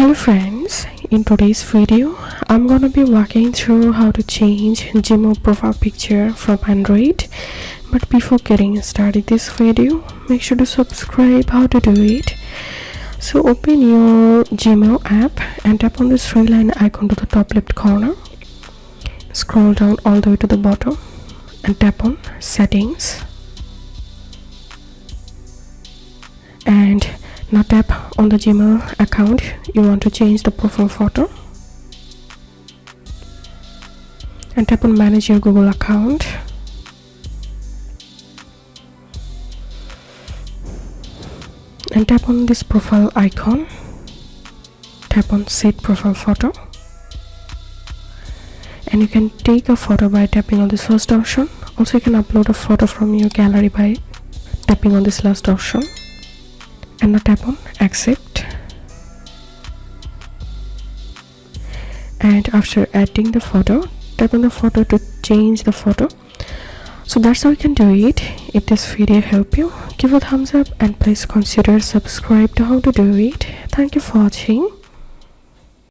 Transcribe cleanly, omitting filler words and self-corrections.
Hello friends, in today's video I'm gonna be walking through how to change Gmail profile picture from Android. But before getting started this video, make sure to subscribe. How to do it: so open your Gmail app and tap on this three line icon to the top left corner. Scroll down all the way to the bottom and tap on settings, and now tap on the Gmail account you want to change the profile photo, and tap on manage your Google account, and tap on this profile icon. Tap on set profile photo, and you can take a photo by tapping on this first option. Also, you can upload a photo from your gallery by tapping on this last option, and now tap on accept. And after adding the photo, tap on the photo to change the photo. So that's how you can do it. If this video helped you, give a thumbs up and please consider subscribe to how to do it. Thank you for watching.